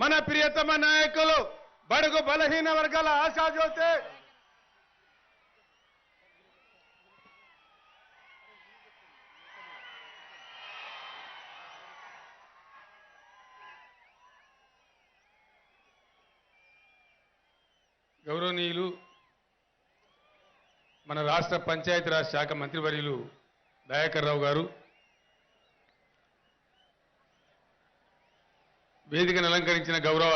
మన ప్రియతమ నాయకులు బడుగు బలహీన వర్గాల ఆశాజ్యోతి గౌరవనీయులు మన రాష్ట్ర పంచాయతీరాజ్ శాఖ మంత్రివర్యులు దయాకర్ రావు గారు, వేదికను అలంకరించిన గౌరవ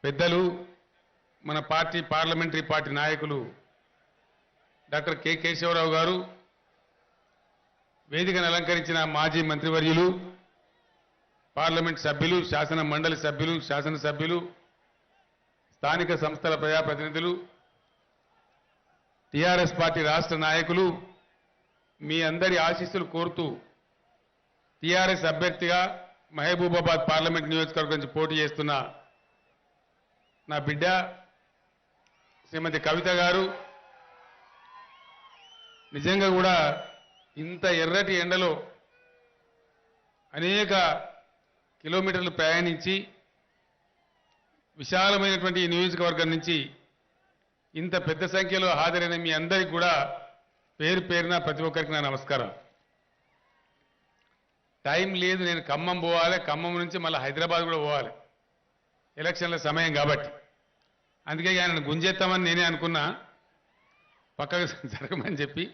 పెద్దలు, మన పార్టీ పార్లమెంటరీ పార్టీ నాయకులు డాక్టర్ కె కేశవరావు గారు, వేదికను అలంకరించిన మాజీ మంత్రివర్యులు, పార్లమెంట్ సభ్యులు, శాసన మండలి సభ్యులు, శాసనసభ్యులు, స్థానిక సంస్థల ప్రజాప్రతినిధులు, టీఆర్ఎస్ పార్టీ రాష్ట్ర నాయకులు, మీ అందరి ఆశీస్సులు కోరుతూ టీఆర్ఎస్ అభ్యర్థిగా మహబూబాబాద్ పార్లమెంట్ నియోజకవర్గం నుంచి పోటీ చేస్తున్న నా బిడ్డ శ్రీమతి కవిత గారు, నిజంగా కూడా ఇంత ఎర్రటి ఎండలో అనేక కిలోమీటర్లు ప్రయాణించి విశాలమైనటువంటి ఈ నియోజకవర్గం నుంచి ఇంత పెద్ద సంఖ్యలో హాజరైన మీ అందరికీ కూడా పేరు పేరున ప్రతి ఒక్కరికి నా నమస్కారం. టైం లేదు, నేను ఖమ్మం పోవాలి, ఖమ్మం నుంచి మళ్ళీ హైదరాబాద్ కూడా పోవాలి, ఎలక్షన్ల సమయం కాబట్టి. అందుకే ఆయనను గుంజెత్తామని నేనే అనుకున్నా, పక్కకు జరగమని చెప్పి.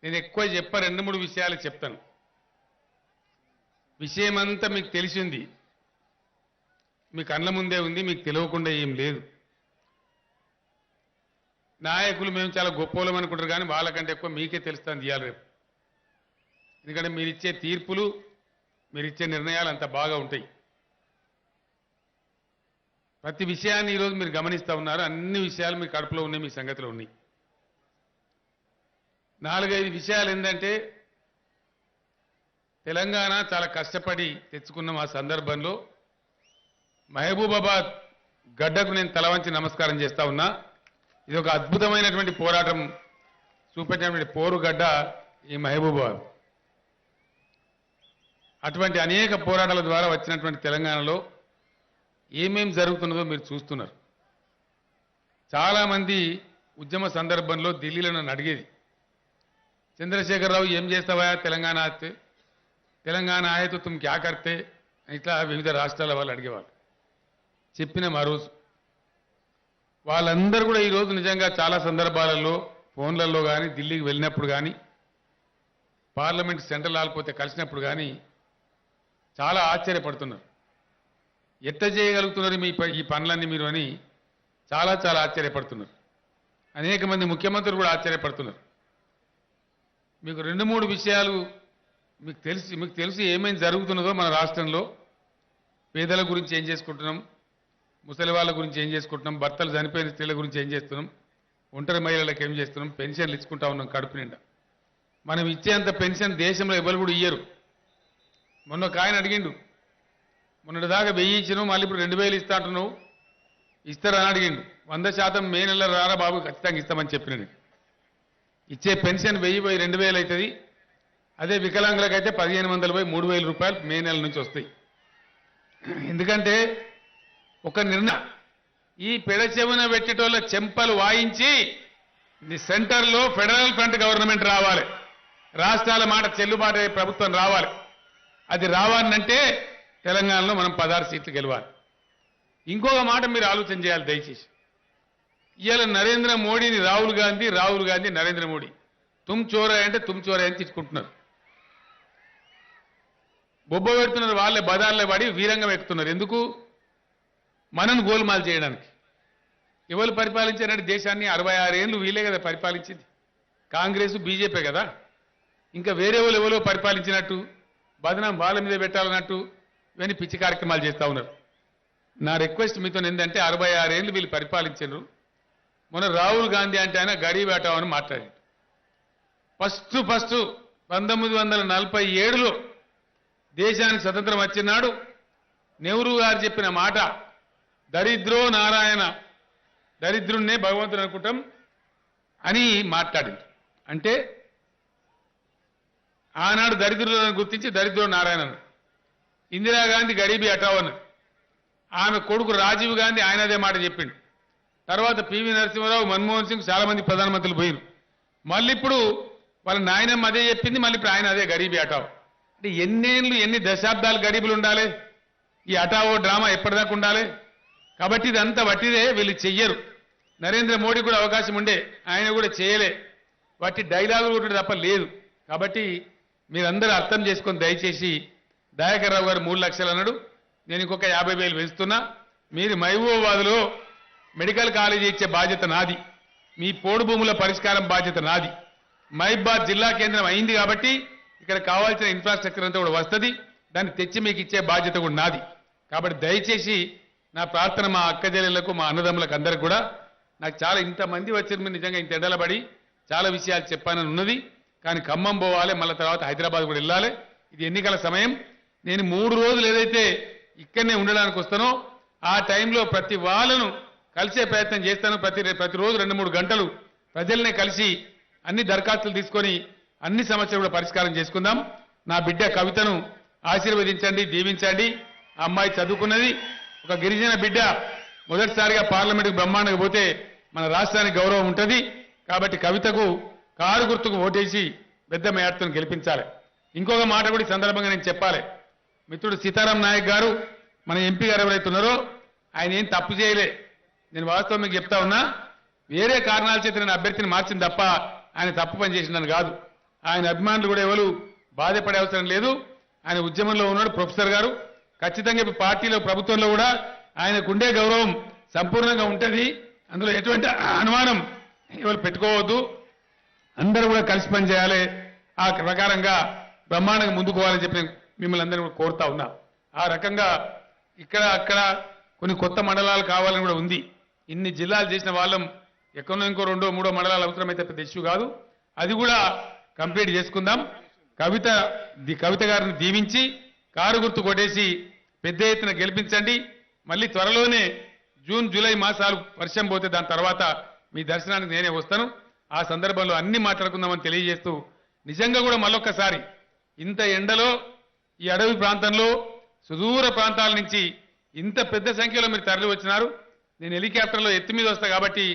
నేను ఎక్కువ రెండు మూడు విషయాలు చెప్తాను. విషయమంతా మీకు తెలిసింది, మీ కళ్ళ ముందే ఉంది, మీకు తెలియకుండా ఏం లేదు. నాయకులు మేము చాలా గొప్పలం అనుకుంటారు, కానీ వాళ్ళకంటే ఎక్కువ మీకే తెలుస్తుంది ఇవాళ రేపు. ఎందుకంటే మీరిచ్చే తీర్పులు, మీరిచ్చే నిర్ణయాలు అంత బాగా ఉంటాయి. ప్రతి విషయాన్ని ఈరోజు మీరు గమనిస్తూ ఉన్నారు. అన్ని విషయాలు మీ కడుపులో ఉన్నాయి, మీ సంగతిలో ఉన్నాయి. 4-5 విషయాలు ఏంటంటే, తెలంగాణ చాలా కష్టపడి తెచ్చుకున్న ఆ సందర్భంలో మహబూబాబాద్ గడ్డకు నేను తలవంచి నమస్కారం చేస్తా ఉన్నా. ఇది ఒక అద్భుతమైనటువంటి పోరాటం చూపెట్టినటువంటి పోరుగడ్డ ఈ మహబూబాబాద్. అటువంటి అనేక పోరాటాల ద్వారా వచ్చినటువంటి తెలంగాణలో ఏమేం జరుగుతున్నదో మీరు చూస్తున్నారు. చాలామంది ఉద్యమ సందర్భంలో ఢిల్లీలో నన్ను అడిగేది, చంద్రశేఖరరావు ఏం చేస్తావా తెలంగాణ ఆస్తే, తెలంగాణ ఆయతో తుమ్ క్యా కర్తే, ఇట్లా వివిధ రాష్ట్రాల వాళ్ళు అడిగేవాళ్ళు. చెప్పిన మరోజు వాళ్ళందరూ కూడా ఈరోజు నిజంగా చాలా సందర్భాలలో ఫోన్లలో కానీ, ఢిల్లీకి వెళ్ళినప్పుడు కానీ, పార్లమెంట్ సెంట్రల్ హాల్ పోతే కలిసినప్పుడు కానీ చాలా ఆశ్చర్యపడుతున్నారు. ఎట్ట చేయగలుగుతున్నారు ఈ పనులన్నీ మీరు అని చాలా చాలా ఆశ్చర్యపడుతున్నారు. అనేక మంది ముఖ్యమంత్రులు కూడా ఆశ్చర్యపడుతున్నారు. మీకు 2-3 విషయాలు మీకు తెలిసి ఏమేమి జరుగుతున్నదో మన రాష్ట్రంలో. పేదల గురించి ఏం చేసుకుంటున్నాం, ముసలి వాళ్ళ గురించి ఏం చేసుకుంటున్నాం, భర్తలు చనిపోయిన స్త్రీల గురించి ఏం చేస్తున్నాం, ఒంటరి మహిళలకు ఏం చేస్తున్నాం, పెన్షన్లు ఇచ్చుకుంటా ఉన్నాం కడుపు నిండా. మనం ఇచ్చేంత పెన్షన్ దేశంలో ఎవరు కూడా ఇయ్యరు. మొన్న ఒక ఆయన అడిగిండు, మొన్నటిదాకా 1000 ఇచ్చినావు, మళ్ళీ ఇప్పుడు 2000 ఇస్తా అంటున్నావు, ఇస్తారని అడిగిండు. 100% మే నెల రారా బాబు, ఖచ్చితంగా ఇస్తామని చెప్పిన. ఇచ్చే పెన్షన్ 1000 పోయి 2000 అవుతుంది. అదే వికలాంగులకైతే 1500 పోయి 3000 రూపాయలు మే నెల నుంచి వస్తాయి. ఎందుకంటే ఒక నిర్ణయం, ఈ పెడచెవున పెట్టేటోళ్ళ చెంపలు వాయించి సెంటర్లో ఫెడరల్ ఫ్రంట్ గవర్నమెంట్ రావాలి, రాష్ట్రాల మాట చెల్లుబాటు ప్రభుత్వం రావాలి. అది రావాలంటే తెలంగాణలో మనం 16 సీట్లు గెలవాలి. ఇంకొక మాట మీరు ఆలోచన చేయాలి దయచేసి. ఇవాళ నరేంద్ర మోడీని రాహుల్ గాంధీ నరేంద్ర మోడీ తుమ్ చోరా అంటే తుమ్ చోరా అని తిట్టుకుంటున్నారు, బొబ్బ పెడుతున్నారు. వాళ్ళే బదార్లే పడి వీరంగం ఎక్కుతున్నారు. ఎందుకు? మనను గోల్మాల్ చేయడానికి. ఎవరు పరిపాలించారంటే దేశాన్ని 66 ఏళ్ళు వీలే కదా పరిపాలించింది, కాంగ్రెస్ బీజేపీ కదా. ఇంకా వేరే వాళ్ళు ఎవరో పరిపాలించినట్టు బదనాం వాళ్ళ మీద పెట్టాలన్నట్టు ఇవన్నీ పిచ్చి కార్యక్రమాలు చేస్తూ ఉన్నారు. నా రిక్వెస్ట్ మీతో ఏంటంటే 66 ఏళ్ళు వీళ్ళు పరిపాలించారు. మొన్న రాహుల్ గాంధీ అంటే ఆయన గడి వేటామని మాట్లాడారు. ఫస్ట్ 1947లో దేశానికి స్వతంత్రం వచ్చినాడు నెహ్రూ గారు చెప్పిన మాట, దరిద్రో నారాయణ, దరిద్రుణ్ణే భగవంతుడు అనుకుంటాం అని మాట్లాడింది. అంటే ఆనాడు దరిద్రులను గుర్తించి దరిద్రుడు నారాయణ. ఇందిరాగాంధీ గరీబీ హఠావో అన్నది. ఆమె కొడుకు రాజీవ్ గాంధీ ఆయన అదే మాట చెప్పిండు. తర్వాత పివి నరసింహారావు, మన్మోహన్ సింగ్ చాలా మంది ప్రధానమంత్రులు పోయిరు. మళ్ళీ ఇప్పుడు వాళ్ళ నాయనమ్మ అదే చెప్పింది, మళ్ళీ ఇప్పుడు ఆయన అదే గరీబీ హఠావో. అంటే ఎన్నేళ్ళు ఎన్ని దశాబ్దాలు గరీబులు ఉండాలి? ఈ హఠావో డ్రామా ఎప్పటిదాకా ఉండాలి? కాబట్టి ఇదంతా వట్టిదే, వీళ్ళు చెయ్యరు. నరేంద్ర మోడీ కూడా అవకాశం ఉండే, ఆయన కూడా చేయలే. వాటి డైలాగులు కూడా తప్ప లేదు. కాబట్టి మీరందరూ అర్థం చేసుకొని దయచేసి దయాకర్ రావు గారు 3 లక్షలు అన్నాడు, నేను ఇంకొక 50,000 పెంచుతున్నా. మీరు మహబూబాబాద్లో మెడికల్ కాలేజీ ఇచ్చే బాధ్యత నాది, మీ పోడు భూముల పరిష్కారం బాధ్యత నాది. మహబూబాబాద్ జిల్లా కేంద్రం అయింది కాబట్టి ఇక్కడ కావాల్సిన ఇన్ఫ్రాస్ట్రక్చర్ అంతా కూడా వస్తుంది, దాన్ని తెచ్చి మీకు ఇచ్చే బాధ్యత కూడా నాది. కాబట్టి దయచేసి నా ప్రార్థన మా అక్క చెల్లెళ్లకు, మా అన్నదమ్ములకు అందరికి కూడా, నాకు చాలా ఇంతమంది వచ్చారు, మీరు నిజంగా ఇంత ఎండలబడి చాలా విషయాలు చెప్పానని ఉన్నది. కానీ ఖమ్మం పోవాలి, మళ్ళీ తర్వాత హైదరాబాద్ కూడా వెళ్ళాలి. ఇది ఎన్నికల సమయం. నేను 3 రోజులు ఏదైతే ఇక్కడనే ఉండడానికి వస్తానో ఆ టైంలో ప్రతి వాళ్ళను కలిసే ప్రయత్నం చేస్తాను. ప్రతిరోజు 2-3 గంటలు ప్రజల్నే కలిసి అన్ని దరఖాస్తులు తీసుకొని అన్ని సమస్యలు కూడా పరిష్కారం చేసుకుందాం. నా బిడ్డ కవితను ఆశీర్వదించండి, దీవించండి. ఆ అమ్మాయి చదువుకున్నది, ఒక గిరిజన బిడ్డ, మొదటిసారిగా పార్లమెంటుకు బ్రహ్మాండంగా పోతే మన రాష్ట్రానికి గౌరవం ఉంటుంది. కాబట్టి కవితకు కారు గుర్తుకు ఓటేసి పెద్ద మేయర్తో గెలిపించాలి. ఇంకొక మాట కూడా ఈ సందర్భంగా నేను చెప్పాలి. మిత్రుడు సీతారాం నాయక్ గారు, మన ఎంపీ గారు ఎవరైతే ఉన్నారో ఆయన ఏం తప్పు చేయలే. నేను వాస్తవం మీకు చెప్తా ఉన్నా, వేరే కారణాల చేత నేను అభ్యర్థిని మార్చింది తప్ప ఆయన తప్పు పని చేసిందని కాదు. ఆయన అభిమానులు కూడా ఎవరు బాధపడే అవసరం లేదు. ఆయన ఉద్యమంలో ఉన్నాడు ప్రొఫెసర్ గారు. ఖచ్చితంగా ఇప్పుడు పార్టీలో, ప్రభుత్వంలో కూడా ఆయనకు ఉండే గౌరవం సంపూర్ణంగా ఉంటుంది. అందులో ఎటువంటి అనుమానం ఎవరు పెట్టుకోవద్దు. అందరూ కూడా కలిసి పని చేయాలి. ఆ ప్రకారంగా బ్రహ్మాండంగా ముందుకు పోవాలని చెప్పి మిమ్మల్ని అందరూ కూడా కోరుతా ఉన్నా. ఆ రకంగా ఇక్కడ అక్కడ కొన్ని కొత్త మండలాలు కావాలని కూడా ఉంది. ఇన్ని జిల్లాలు చేసిన వాళ్ళం ఎక్కడో ఇంకో 2-3 మండలాలు అవసరమైతే పెద్ద ఇష్యూ కాదు. అది కూడా కంప్లీట్ చేసుకుందాం. కవిత గారిని దీవించి కారు గుర్తు కొట్టేసి పెద్ద ఎత్తున గెలిపించండి. మళ్ళీ త్వరలోనే జూన్ జూలై మాసాలు వర్షం పోతే దాని తర్వాత మీ దర్శనానికి నేనే వస్తాను. ఆ సందర్భంలో అన్ని మాట్లాడుకుందామని తెలియజేస్తూ, నిజంగా కూడా మళ్ళొక్కసారి ఇంత ఎండలో ఈ అడవి ప్రాంతంలో సుదూర ప్రాంతాల నుంచి ఇంత పెద్ద సంఖ్యలో మీరు తరలి వచ్చినారు. నేను హెలికాప్టర్లో ఎత్తి మీద వస్తా కాబట్టి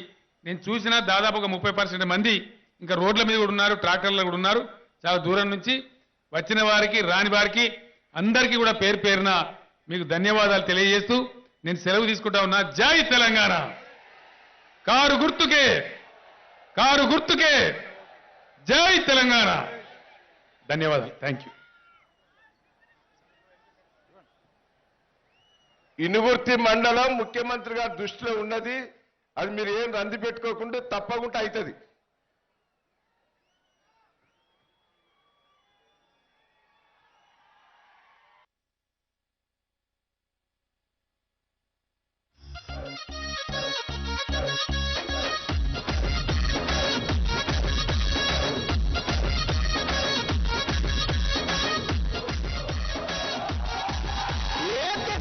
నేను చూసినా దాదాపు ఒక 30% మంది ఇంకా రోడ్ల మీద కూడా ఉన్నారు, ట్రాక్టర్లో కూడా ఉన్నారు. చాలా దూరం నుంచి వచ్చిన వారికి, రాని వారికి అందరికీ కూడా పేరు పేరున మీకు ధన్యవాదాలు తెలియజేస్తూ నేను సెలవు తీసుకుంటా ఉన్నా. జై తెలంగాణ. కారు గుర్తుకే, కారు గుర్తుకే, జై తెలంగాణ. ధన్యవాదాలు. Thank you. ఇనుగుర్తి మండలం ముఖ్యమంత్రి గారి దృష్టిలో ఉన్నది. అది మీరు ఏం రంది పెట్టుకోకుండా తప్పకుండా అవుతుంది.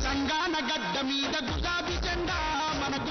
తెలంగాణ గడ్డ మీద గులాబీ జెండా మనకు